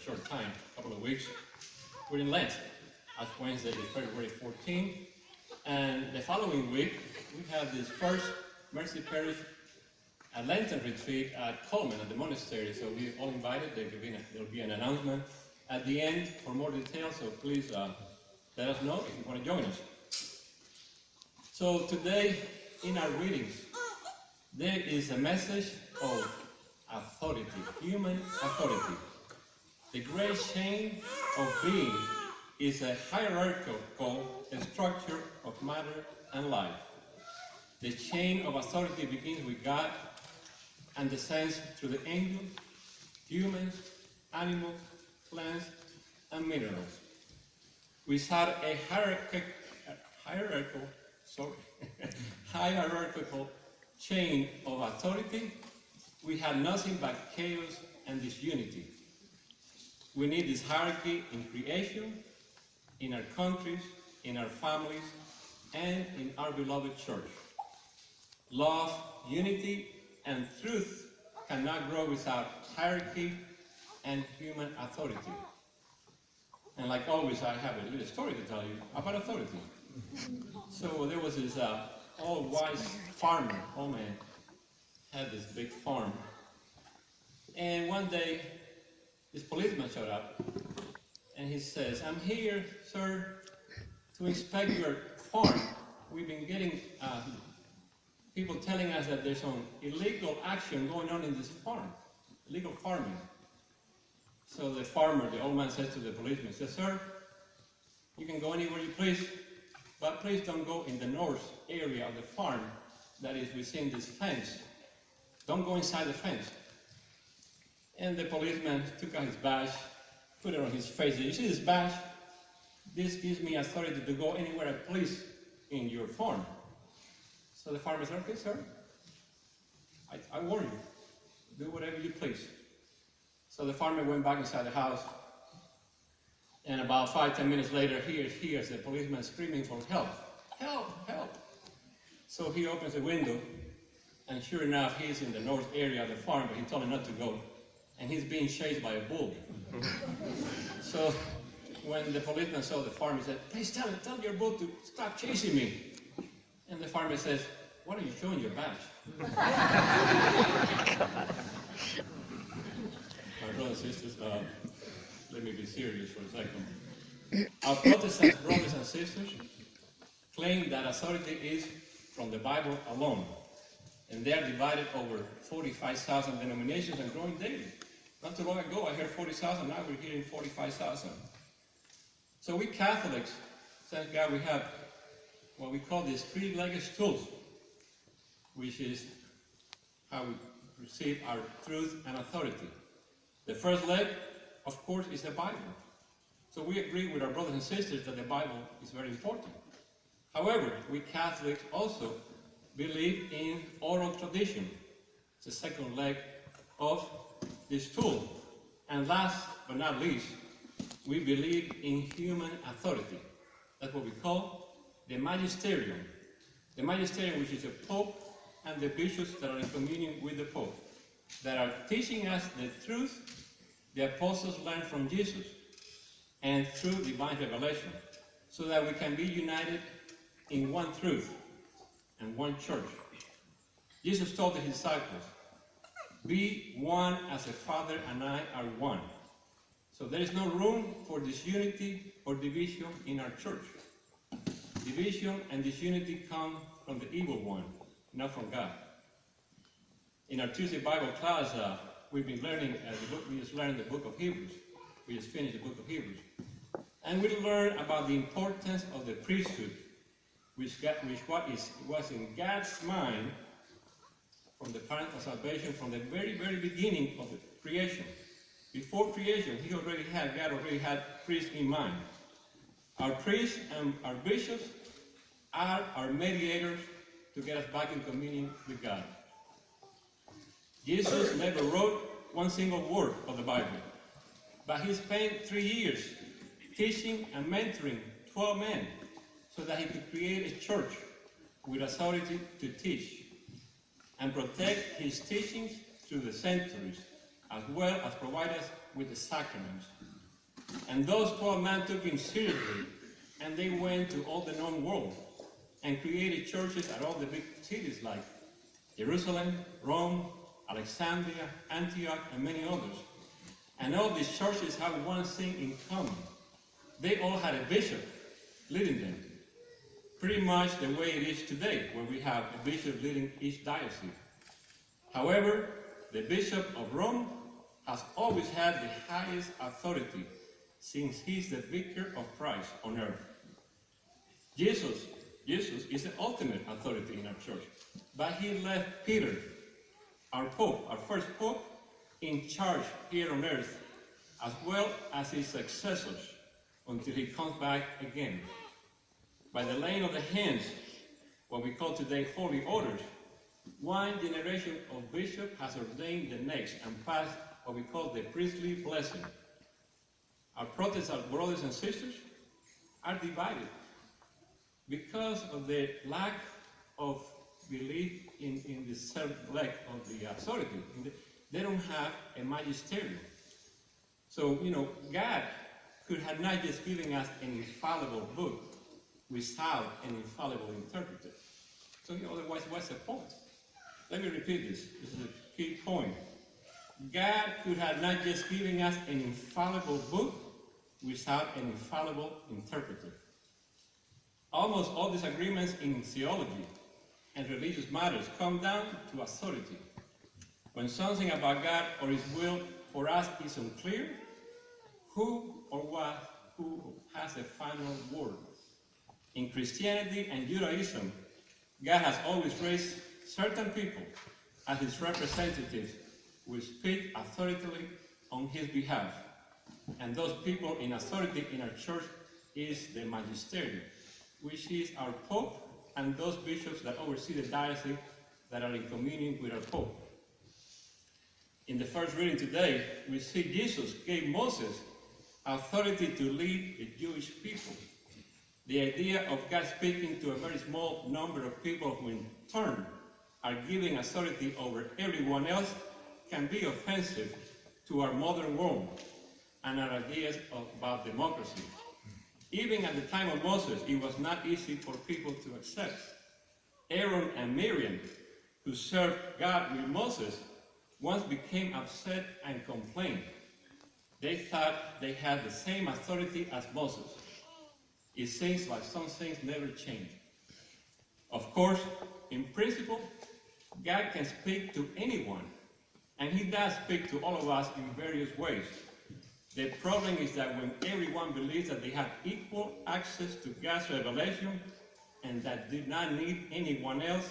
short time, a couple of weeks. We're in Lent. As Wednesday is February 14th. And the following week, we have this first Mercy Parish Lenten retreat at Coleman, at the monastery. So we're all invited. There'll be an announcement at the end for more details. So please let us know if you want to join us. So today, in our readings, there is a message of authority, human authority. The great chain of being is a hierarchical structure of matter and life. The chain of authority begins with God and descends through the angels, humans, animals, plants, and minerals. Without a hierarchical chain of authority, we have nothing but chaos and disunity. We need this hierarchy in creation, in our countries, in our families, and in our beloved church. Love, unity, and truth cannot grow without hierarchy and human authority. And like always, I have a little story to tell you about authority. So there was this all-wise farmer, old man, had this big farm. And one day, this policeman showed up, and he says, "I'm here, sir, to inspect your farm. We've been getting people telling us that there's some illegal action going on in this farm, illegal farming." So the farmer, the old man, says to the policeman, says, "Sir, you can go anywhere you please, but please don't go in the north area of the farm that is within this fence. Don't go inside the fence." And the policeman took out his badge, put it on his face. "You see this badge? This gives me authority to go anywhere I please in your farm." So the farmer said, "Okay, sir, I warn you, do whatever you please." So the farmer went back inside the house, and about 5-10 minutes later, he hears the policeman screaming for help. "Help, help." So he opens the window, and sure enough, he's in the north area of the farm, but he told him not to go. And he's being chased by a bull. So when the policeman saw the farmer, he said, "Please tell your bull to stop chasing me." And the farmer says, "Why are you showing your badge?" My brothers and sisters, let me be serious for a second. Our Protestant brothers and sisters claim that authority is from the Bible alone. And they are divided over 45,000 denominations and growing daily. Not too long ago, I heard 40,000, now we're hearing 45,000. So we Catholics, thank God, we have what we call these three-legged stools, which is how we receive our truth and authority. The first leg, of course, is the Bible. So we agree with our brothers and sisters that the Bible is very important. However, we Catholics also believe in oral tradition. It's the second leg of this tool. And last but not least, we believe in human authority. That's what we call the Magisterium. The Magisterium, which is the Pope and the bishops that are in communion with the Pope, that are teaching us the truth the apostles learned from Jesus and through divine revelation, so that we can be united in one truth and one church. Jesus told his disciples, "Be one as the Father and I are one." So there is no room for disunity or division in our church. Division and disunity come from the evil one, not from God. In our Tuesday Bible class, we've been learning we just learned the book of Hebrews. We just finished the book of Hebrews. And we learned about the importance of the priesthood, which was in God's mind from the plan of salvation from the very, very beginning of the creation. Before creation, God already had priests in mind. Our priests and our bishops are our mediators to get us back in communion with God. Jesus never wrote one single word of the Bible, but he spent 3 years teaching and mentoring 12 men so that he could create a church with authority to teach and protect his teachings through the centuries, as well as provide us with the sacraments. And those 12 men took him seriously, and they went to all the known world and created churches at all the big cities like Jerusalem, Rome, Alexandria, Antioch, and many others. And all these churches have one thing in common. They all had a bishop leading them. Pretty much the way it is today, where we have a bishop leading each diocese. However, the Bishop of Rome has always had the highest authority, since he's the vicar of Christ on earth. Jesus is the ultimate authority in our church, but he left Peter, our Pope, our first Pope, in charge here on earth, as well as his successors, until he comes back again. By the laying of the hands, what we call today holy orders, one generation of bishop has ordained the next and passed what we call the priestly blessing. Our Protestant brothers and sisters are divided because of the lack of belief in the self-elect of the authority. They don't have a magisterium. So, God could have not just given us an infallible book without an infallible interpreter. So, otherwise, what's the point? Let me repeat this. This is a key point. God could have not just given us an infallible book without an infallible interpreter. Almost all disagreements in theology and religious matters come down to authority. When something about God or His will for us is unclear, who has the final word? In Christianity and Judaism, God has always raised certain people as His representatives who speak authoritatively on His behalf. And those people in authority in our church is the Magisterium, which is our Pope and those bishops that oversee the diocese that are in communion with our Pope. In the first reading today, we see Jesus gave Moses authority to lead the Jewish people. The idea of God speaking to a very small number of people who in turn are giving authority over everyone else can be offensive to our modern world and our ideas about democracy. Even at the time of Moses, it was not easy for people to accept. Aaron and Miriam, who served God with Moses, once became upset and complained. They thought they had the same authority as Moses. It seems like some things never change. Of course, in principle, God can speak to anyone, and He does speak to all of us in various ways. The problem is that when everyone believes that they have equal access to God's revelation and that do not need anyone else,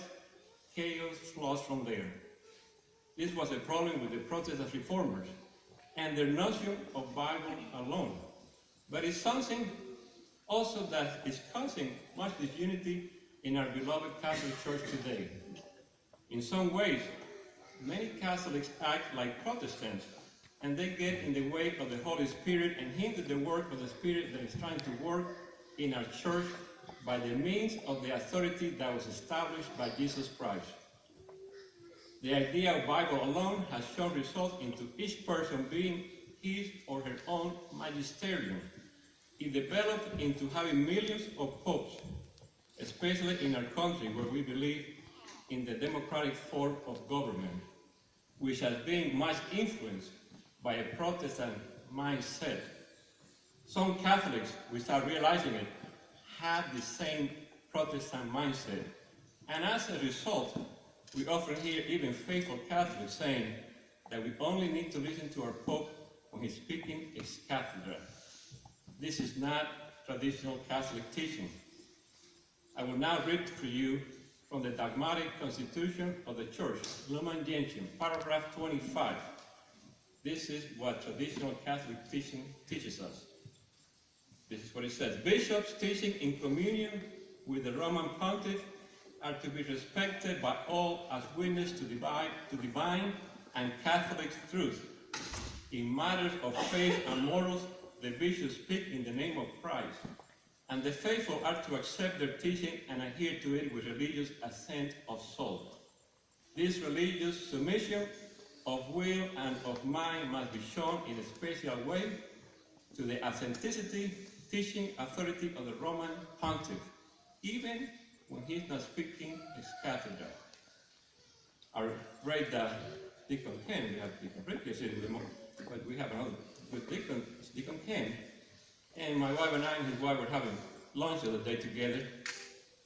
chaos flows from there. This was a problem with the Protestant reformers and their notion of Bible alone. But it's something also that is causing much disunity in our beloved Catholic Church today. In some ways, many Catholics act like Protestants, and they get in the way of the Holy Spirit and hinder the work of the Spirit that is trying to work in our church by the means of the authority that was established by Jesus Christ. The idea of Bible alone has shown results into each person being his or her own magisterium. It developed into having millions of popes, especially in our country where we believe in the democratic form of government, which has been much influenced by a Protestant mindset. Some Catholics, without realizing it, have the same Protestant mindset. And as a result, we often hear even faithful Catholics saying that we only need to listen to our Pope when he's speaking ex cathedra. This is not traditional Catholic teaching. I will now read for you from the Dogmatic Constitution of the Church, Lumen Gentium, paragraph 25. This is what traditional Catholic teaching teaches us. This is what it says. Bishops teaching in communion with the Roman Pontiff are to be respected by all as witness to divine and Catholic truth. In matters of faith and morals, the bishops speak in the name of Christ, and the faithful are to accept their teaching and adhere to it with religious assent of soul. This religious submission of will and of mind must be shown in a special way to the authenticity, teaching, authority of the Roman pontiff, even when he's not speaking ex cathedra. Our great Deacon Ken, we have Deacon Rick here sitting with him, but we have another good deacon, Deacon Ken, and my wife and I and his wife were having lunch the other day together,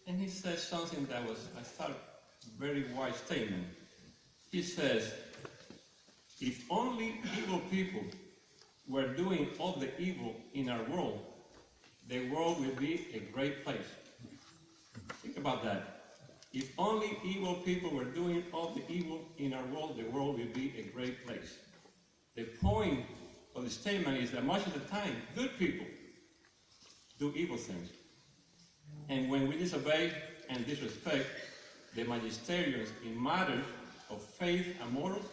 and he said something that was, I thought, a very wise statement. He says, if only evil people were doing all the evil in our world, the world will be a great place. Think about that. If only evil people were doing all the evil in our world, the world will be a great place. The point of the statement is that much of the time, good people do evil things. And when we disobey and disrespect the magisteriums in matters of faith and morals,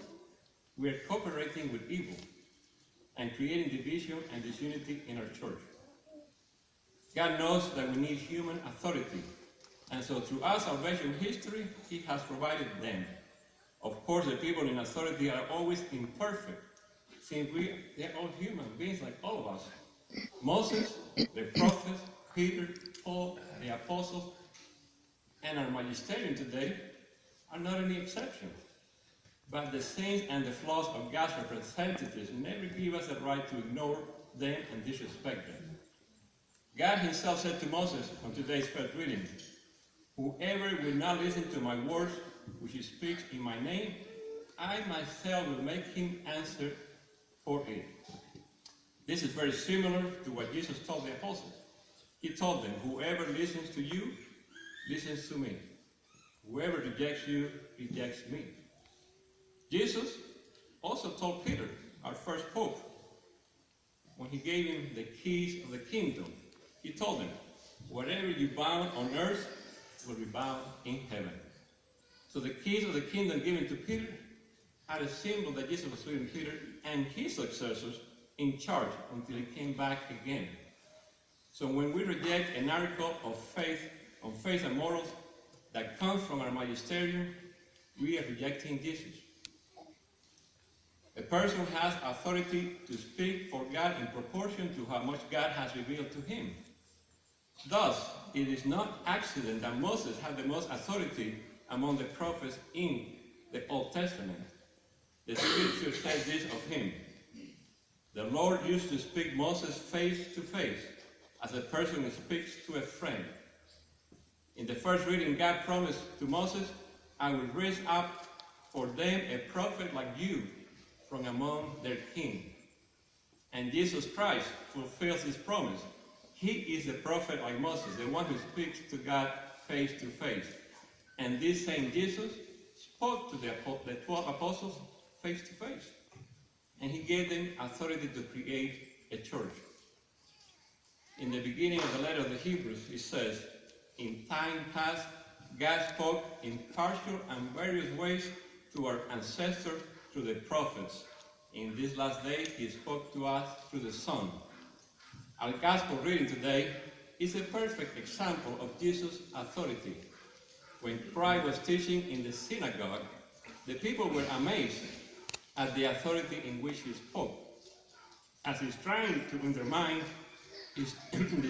we are cooperating with evil and creating division and disunity in our church. God knows that we need human authority, and so throughout salvation history, He has provided them. Of course, the people in authority are always imperfect, since they're all human beings like all of us. Moses, the prophets, Peter, Paul, the apostles, and our magisterium today are not any exception. But the sins and the flaws of God's representatives never give us the right to ignore them and disrespect them. God Himself said to Moses on today's first reading, whoever will not listen to my words, which He speaks in my name, I myself will make him answer for it. This is very similar to what Jesus told the apostles. He told them, whoever listens to you, listens to me. Whoever rejects you, rejects me. Jesus also told Peter, our first pope, when He gave him the keys of the kingdom, He told him, whatever you bound on earth will be bound in heaven. So the keys of the kingdom given to Peter had a symbol that Jesus was putting Peter and his successors in charge until He came back again. So when we reject an article of faith, on faith and morals, that comes from our magisterium, we are rejecting Jesus. A person has authority to speak for God in proportion to how much God has revealed to him. Thus, it is not accident that Moses had the most authority among the prophets in the Old Testament. The Scripture says this of him. The Lord used to speak Moses face to face, as a person speaks to a friend. In the first reading, God promised to Moses, I will raise up for them a prophet like you from among their kin. And Jesus Christ fulfills this promise. He is the prophet like Moses, the one who speaks to God face to face. And this same Jesus spoke to the 12 apostles face to face. And He gave them authority to create a church. In the beginning of the letter of the Hebrews, it says, in time past, God spoke in partial and various ways to our ancestors through the prophets. In this last day, He spoke to us through the Son. Our gospel reading today is a perfect example of Jesus' authority. When Christ was teaching in the synagogue, the people were amazed at the authority in which He spoke. As He's trying to undermine His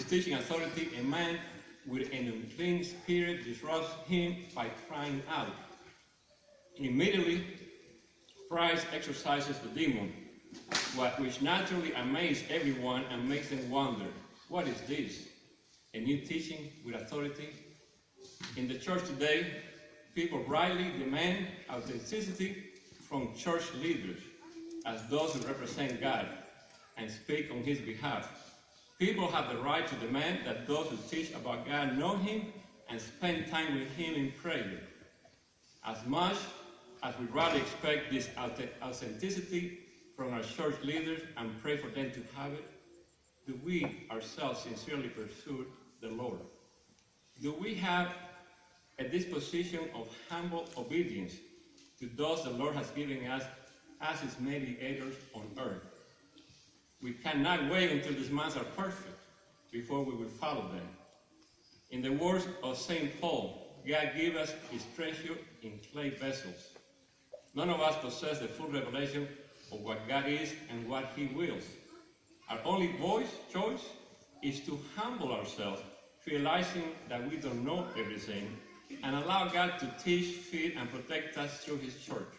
teaching authority, a man with an unclean spirit disrupts Him by crying out. Immediately, Christ exorcises the demon, which naturally amazes everyone and makes them wonder, what is this? A new teaching with authority? In the church today, people rightly demand authenticity from church leaders as those who represent God and speak on His behalf. People have the right to demand that those who teach about God know Him and spend time with Him in prayer. As much as we rather expect this authenticity from our church leaders and pray for them to have it, do we ourselves sincerely pursue the Lord? Do we have a disposition of humble obedience to those the Lord has given us as His mediators on earth? We cannot wait until these minds are perfect before we will follow them. In the words of St. Paul, God gave us His treasure in clay vessels. None of us possess the full revelation of what God is and what He wills. Our only choice is to humble ourselves, realizing that we don't know everything, and allow God to teach, feed, and protect us through His church.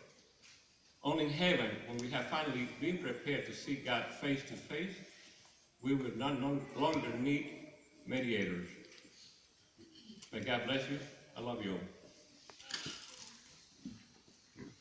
Only in heaven, when we have finally been prepared to see God face to face, we will no longer need mediators. May God bless you. I love you all.